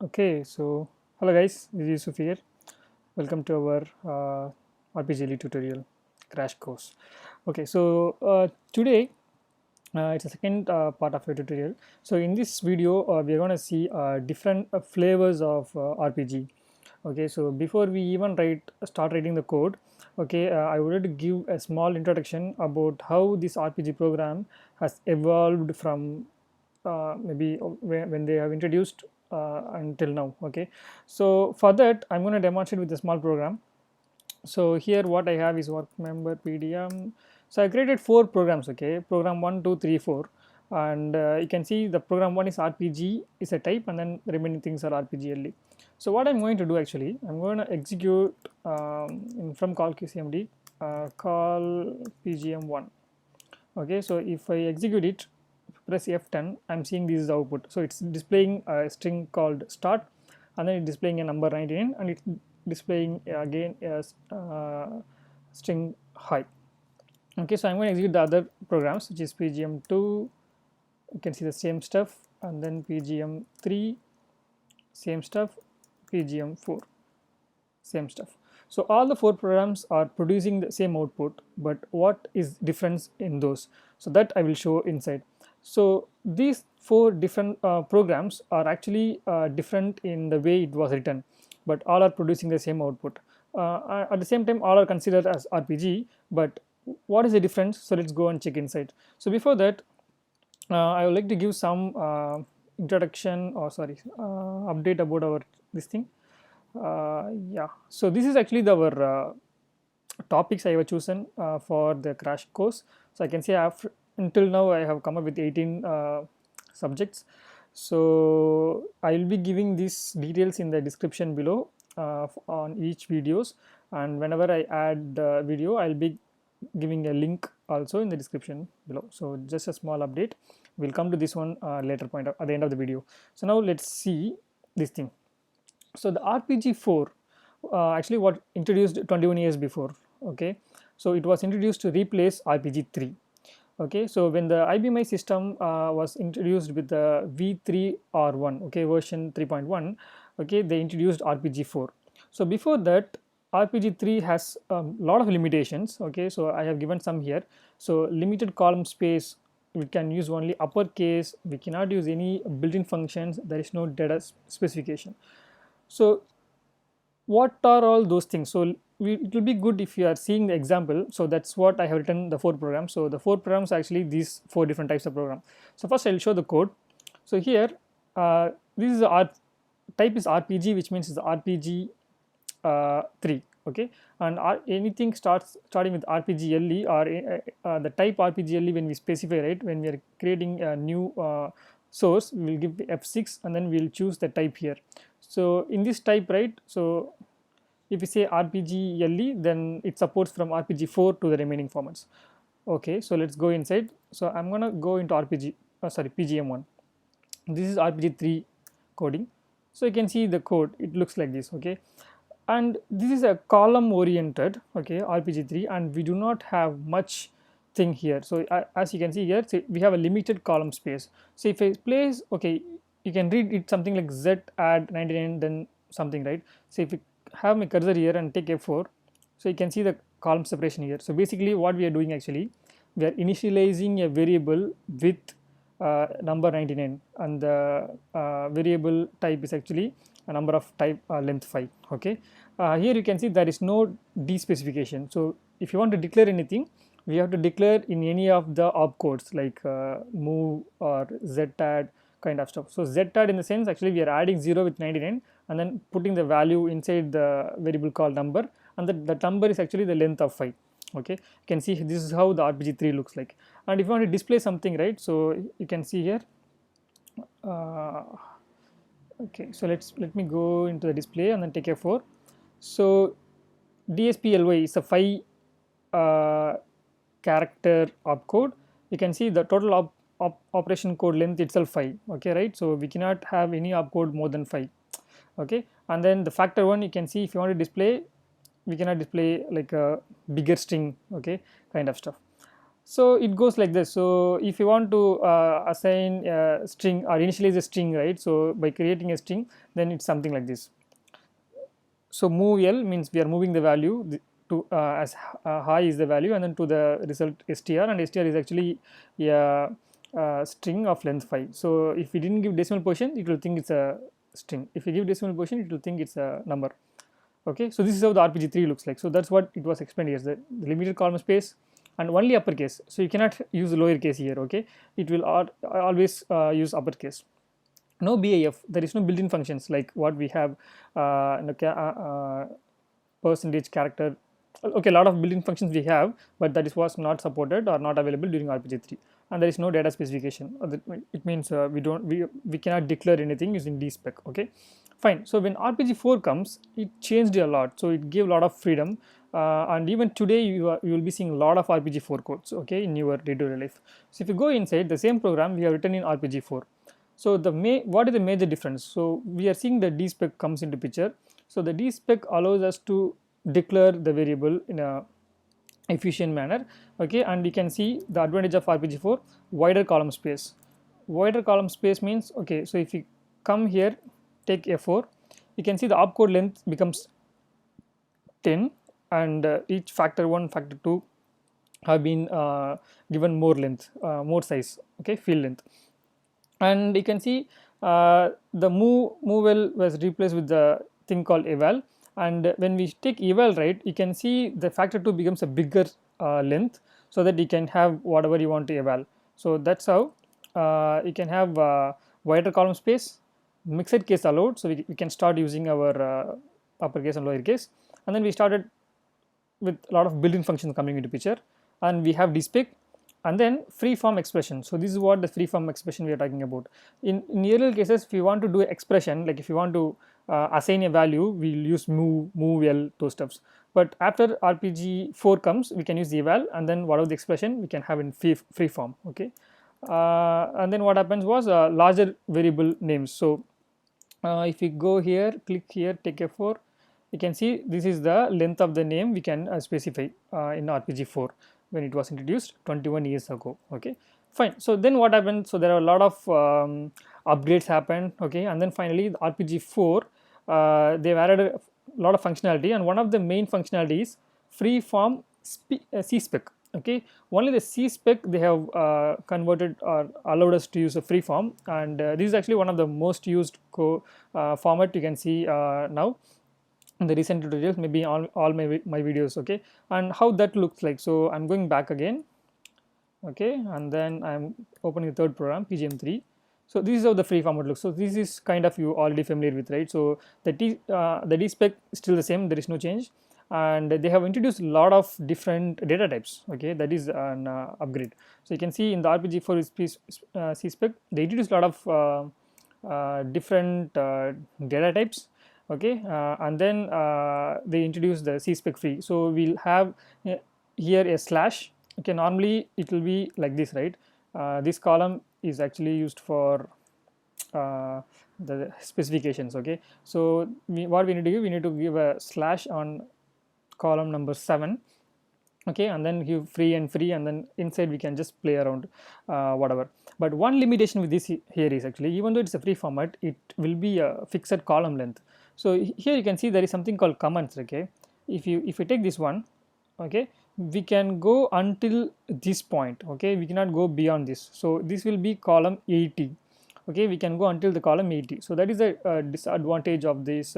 Okay, so hello guys, this is Yusuf here. Welcome to our RPGLE tutorial crash course. Okay, so today it's the second part of your tutorial. So in this video, we are going to see different flavors of RPG. Okay, so before we even start writing the code, okay, I wanted to give a small introduction about how this RPG program has evolved from maybe when they have introduced until now. Okay, so for that I'm going to demonstrate with a small program. So here what I have is work member PDM. So I created 4 programs. Okay, program 1 2 3 4, and you can see the program 1 is RPG is a type, and then the remaining things are RPGLE. So what I'm going to do, actually I'm going to execute from call QCMD call PGM1. Okay, so if I execute it, press F10, I'm seeing this is the output. So it's displaying a string called start, and then it's displaying a number 99, and it's displaying again a string high. Okay, so I'm going to execute the other programs, which is PGM2. You can see the same stuff, and then PGM3, same stuff, PGM4, same stuff. So all the 4 programs are producing the same output, but what is difference in those? So that I will show inside. So these 4 different programs are actually different in the way it was written, but all are producing the same output. At the same time, all are considered as RPG, but what is the difference? So let's go and check inside. So before that, I would like to give some introduction, or sorry, update about our this thing. Yeah, so this is actually our topics I have chosen for the crash course. So I can say after, until now I have come up with 18 subjects. So I will be giving these details in the description below on each videos, and whenever I add the video, I'll be giving a link also in the description below. So just a small update. We'll come to this one later point at the end of the video. So now let's see this thing. So the RPG4 actually what introduced 21 years before. Okay, so it was introduced to replace RPG3. Okay, so when the IBM system was introduced with the V3R1, okay, version 3.1, okay, they introduced RPG4. So before that, RPG3 has a lot of limitations. Okay, so I have given some here. So limited column space, we can use only uppercase, we cannot use any built-in functions, there is no data specification. So what are all those things? So it will be good if you are seeing the example. So that's what I have written the 4 programs. So the 4 programs are actually these 4 different types of program. So first I'll show the code. So here this is the type is RPG, which means it's the RPG 3. Okay, and anything starting with RPGLE, or the type RPGLE, when we specify, right, when we are creating a new source, we will give F6, and then we'll choose the type here. So in this type, right, so if we say RPGLE, then it supports from RPG4 to the remaining formats. Okay, so let's go inside. So I'm gonna go into PGM1. This is RPG3 coding. So you can see the code, it looks like this. Okay, and this is a column oriented, okay, RPG3, and we do not have much thing here. So as you can see here, so we have a limited column space. So if I place, okay, you can read it something like z add 99 then something, right? So if you have my cursor here and take F4, so you can see the column separation here. So basically what we are doing, actually we are initializing a variable with number 99, and the variable type is actually a number of type length 5. Okay, here you can see there is no D specification. So if you want to declare anything, we have to declare in any of the opcodes like move or zadd kind of stuff. So zadd, in the sense, actually we are adding 0 with 99 and then putting the value inside the variable called number, and that number is actually the length of 5. Okay, you can see this is how the RPG3 looks like. And if you want to display something, right, so you can see here. Okay, so let me go into the display and then take F4. So DSPLY is a 5 character opcode. You can see the total operation code length itself 5. Okay, right, so we cannot have any opcode more than 5. Okay, and then the factor one, you can see if you want to display, we cannot display like a bigger string, okay, kind of stuff. So it goes like this. So if you want to assign a string or initialize a string, right? So by creating a string, then it's something like this. So move L means we are moving the value to as high is the value, and then to the result str, and str is actually a string of length 5. So if we didn't give decimal position, it will think it's a string. If we give decimal position, it will think it's a number. Okay, so this is how the RPG3 looks like. So that's what it was explained here, the limited column space and only uppercase. So you cannot use lowercase here. Okay, it will always use uppercase. No BIF, there is no built-in functions like what we have percentage character. Okay, a lot of built-in functions we have, but that was not supported or not available during RPG3, and there is no data specification. It means we cannot declare anything using DSPEC. Okay, fine. So when RPG4 comes, it changed a lot. So it gave a lot of freedom, and even today you will be seeing a lot of RPG4 codes. Okay, in your day-to-day life. So if you go inside the same program, we have written in RPG4. So what is the major difference? So we are seeing the DSPEC comes into picture. So the DSPEC allows us to declare the variable in a efficient manner. Okay, and we can see the advantage of RPG4, wider column space. Wider column space means, okay, so if you come here, take F4, you can see the opcode length becomes 10, and each factor 1, factor 2 have been given more length, more size, okay, field length. And you can see the movell was replaced with the thing called eval, and when we take eval, right, you can see the factor 2 becomes a bigger length, so that you can have whatever you want to eval. So that's how you can have wider column space, mixed case allowed, so we can start using our uppercase and lowercase. And then we started with a lot of built-in functions coming into picture, and we have DSPEC, and then free form expression. So this is what the free form expression we are talking about. In earlier cases, if you want to do expression, like if you want to assign a value, we'll use move L, those stuffs. But after RPG4 comes, we can use the eval, and then whatever the expression we can have in free form. Okay, and then what happens was larger variable names. So if we go here, click here, take F4, you can see this is the length of the name we can specify in RPG4 when it was introduced 21 years ago. Okay, fine. So then what happened? So there are a lot of upgrades happened. Okay, and then finally the RPG4 they've added a lot of functionality, and one of the main functionality is free form CSpec. Okay, only the CSpec they have converted or allowed us to use a free form, and this is actually one of the most used format you can see now in the recent tutorials, maybe all my videos. Okay, and how that looks like. So I'm going back again. Okay, and then I'm opening the third program, PGM3. So this is how the free format looks. So this is kind of you already familiar with, right? So the DSpec is still the same, there is no change, and they have introduced a lot of different data types. Okay, that is an upgrade. So you can see in the RPG4 CSpec they introduced a lot of different data types. Okay, and then they introduce the CSpec free. So we'll have here a slash. Okay, normally it will be like this, right? This column is actually used for the specifications. Okay, so what we need to give, we need to give a slash on column number 7. Okay, and then give free, and then inside we can just play around whatever. But one limitation with this here is actually, even though it's a free format, it will be a fixed column length. So here you can see there is something called comments. Okay, if you take this one, okay, we can go until this point. Okay, we cannot go beyond this. So this will be column 80. Okay, we can go until the column 80. So that is a disadvantage of this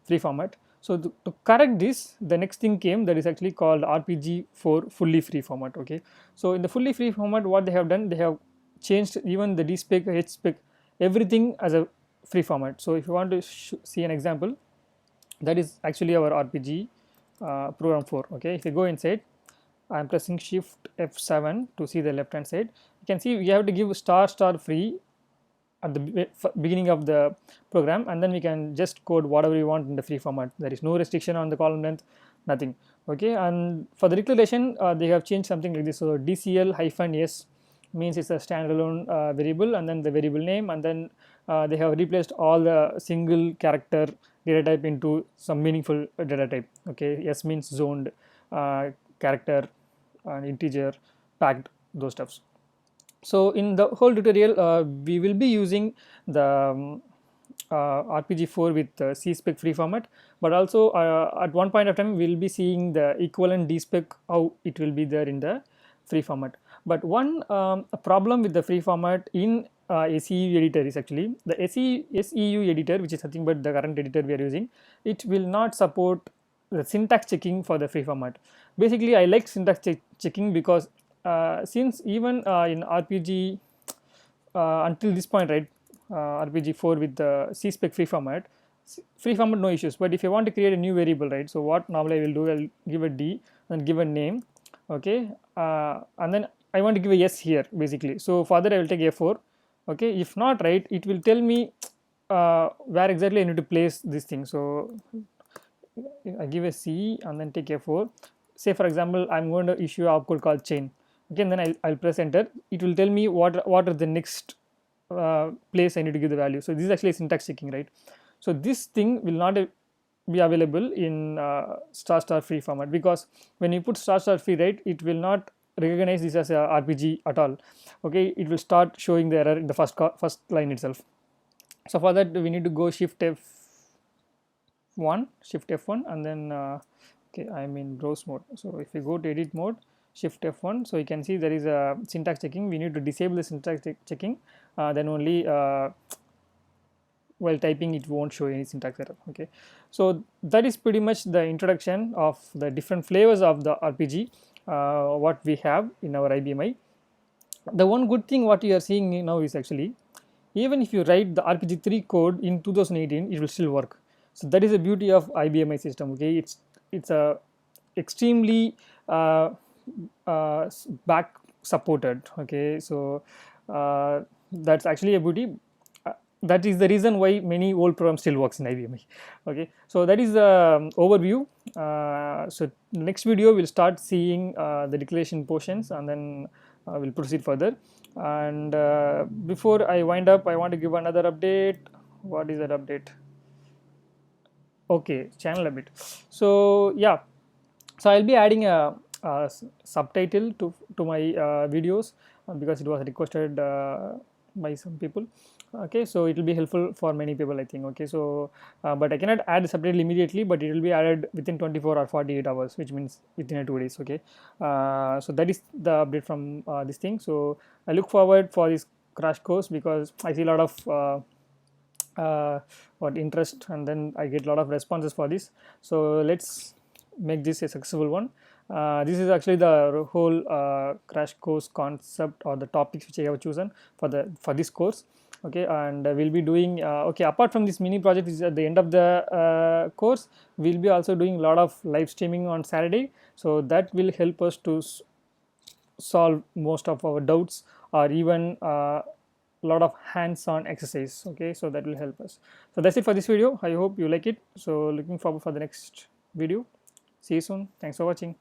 free format. So to correct this, the next thing came, that is actually called RPG4 fully free format. Okay, so in the fully free format, what they have done, they have changed even the DSpec, HSpec, everything as a free format. So if you want to see an example, that is actually our RPG program 4. Okay, if you go inside, I am pressing shift F7 to see the left hand side. You can see we have to give star free at the beginning of the program, and then we can just code whatever we want in the free format. There is no restriction on the column length, nothing. Okay, and for the declaration they have changed something like this. So DCL-S means it's a standalone variable, and then the variable name, and then they have replaced all the single character data type into some meaningful data type. Okay, S means zoned character, and integer, packed those stuffs. So in the whole tutorial we will be using the RPG4 with C-spec free format, but also at one point of time we will be seeing the equivalent DSPF, how it will be there in the free format. But one a problem with the free format in SEU editor is actually the SEU editor, which is nothing but the current editor we are using. It will not support the syntax checking for the free format. Basically, I like syntax checking because since even in RPG until this point, right, RPG4 with the C-spec free format no issues. But if you want to create a new variable, right, so what normally I will do, I'll give a D and give a name, okay, and then I want to give a S here basically. So for that I will take A4, okay. If not, right, it will tell me where exactly I need to place this thing. So I give a C and then take A4. Say for example, I'm going to issue a opcode called chain. Again, then I'll press enter. It will tell me what are the next place I need to give the value. So this is actually syntax checking, right? So this thing will not be available in ** free format, because when you put ** free, right, it will not recognize this as a RPG at all. Okay, it will start showing the error in the first line itself. So for that we need to go shift F1, and then okay, I'm in browse mode. So if you go to edit mode, shift F1, so you can see there is a syntax checking. We need to disable the syntax checking, then only while typing it won't show any syntax error. Okay, so that is pretty much the introduction of the different flavors of the RPG what we have in our IBMI. The one good thing what you are seeing now is actually, even if you write the RPG3 code in 2018, it will still work. So that is the beauty of IBMI system. Okay, it's a extremely back supported. Okay, so that's actually a beauty. That is the reason why many old programs still works in IBMI. Okay, so that is the overview. So next video we'll start seeing the declaration portions, and then we'll proceed further. And before I wind up, I want to give another update. What is that update? Okay, channel update. So yeah, so I'll be adding a subtitle to my videos because it was requested by some people. Okay, so it will be helpful for many people, I think. Okay, so but I cannot add the subtitle immediately, but it will be added within 24 or 48 hours, which means within 2 days. Okay, so that is the update from this thing. So I look forward for this crash course because I see a lot of interest, and then I get a lot of responses for this. So let's make this a successful one. This is actually the whole crash course concept or the topics which I have chosen for this course. Okay, and we'll be doing okay, apart from this mini project is at the end of the course, we'll be also doing a lot of live streaming on Saturday, so that will help us to solve most of our doubts, or even a lot of hands-on exercise. Okay, so that will help us. So that's it for this video. I hope you like it. So looking forward for the next video. See you soon. Thanks for watching.